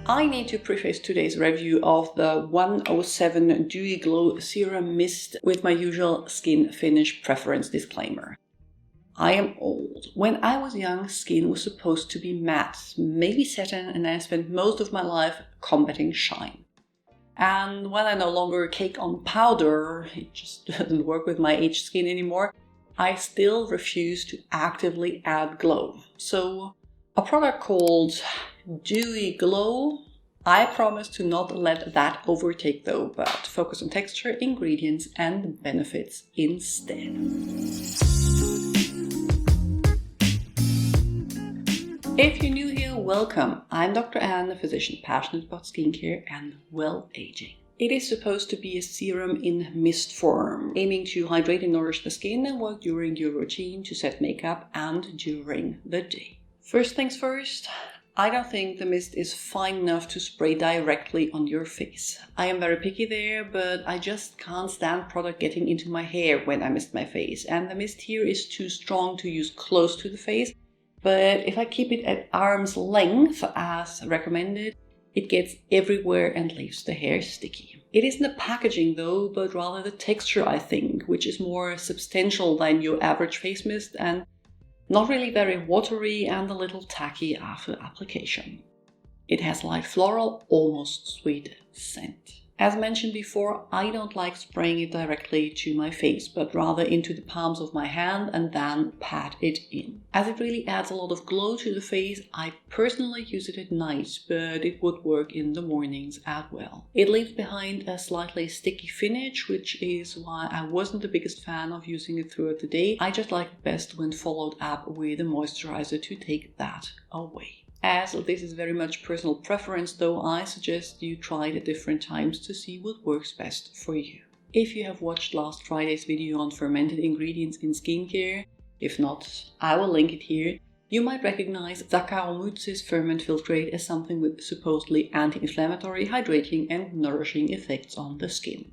I need to preface today's review of the 107 Dewy Glow Serum Mist with my usual skin finish preference disclaimer. I am old. When I was young, skin was supposed to be matte, maybe satin, and I spent most of my life combating shine. And when I no longer cake on powder, it just doesn't work with my aged skin anymore, I still refuse to actively add glow. So, a product called Dewy Glow, I promise to not let that overtake though, but focus on texture, ingredients and benefits instead. If you're new here, welcome. I'm Dr. Anne, a physician passionate about skincare and well-aging. It is supposed to be a serum in mist form, aiming to hydrate and nourish the skin and work during your routine to set makeup and during the day. First things first, I don't think the mist is fine enough to spray directly on your face. I am very picky there, but I just can't stand product getting into my hair when I mist my face, and the mist here is too strong to use close to the face. But if I keep it at arm's length as recommended, it gets everywhere and leaves the hair sticky. It isn't the packaging though, but rather the texture I think, which is more substantial than your average face mist and not really very watery and a little tacky after application. It has light floral, almost sweet scent. As mentioned before, I don't like spraying it directly to my face, but rather into the palms of my hand and then pat it in. As it really adds a lot of glow to the face, I personally use it at night, but it would work in the mornings as well. It leaves behind a slightly sticky finish, which is why I wasn't the biggest fan of using it throughout the day. I just like it best when followed up with a moisturizer to take that away. As this is very much personal preference though, I suggest you try it at different times to see what works best for you. If you have watched last Friday's video on fermented ingredients in skincare, if not, I will link it here, you might recognize Saccharomyces ferment filtrate as something with supposedly anti-inflammatory, hydrating and nourishing effects on the skin.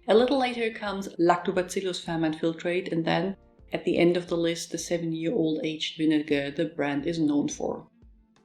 A little later comes Lactobacillus ferment filtrate, and then at the end of the list the 7-year-old aged vinegar the brand is known for.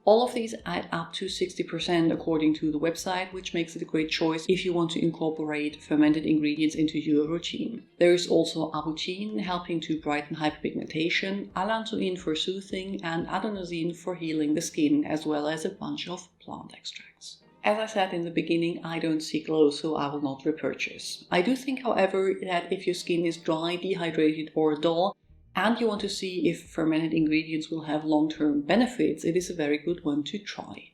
All of these add up to 60% according to the website, which makes it a great choice if you want to incorporate fermented ingredients into your routine. There is also arbutin, helping to brighten hyperpigmentation, allantoin for soothing, and adenosine for healing the skin, as well as a bunch of plant extracts. As I said in the beginning, I don't see glow, so I will not repurchase. I do think, however, that if your skin is dry, dehydrated or dull, and you want to see if fermented ingredients will have long-term benefits, it is a very good one to try.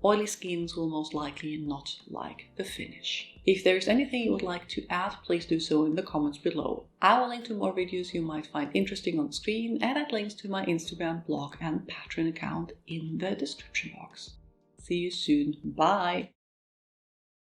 Oily skins will most likely not like the finish. If there is anything you would like to add, please do so in the comments below. I will link to more videos you might find interesting on screen, and add links to my Instagram, blog and Patreon account in the description box. See you soon. Bye!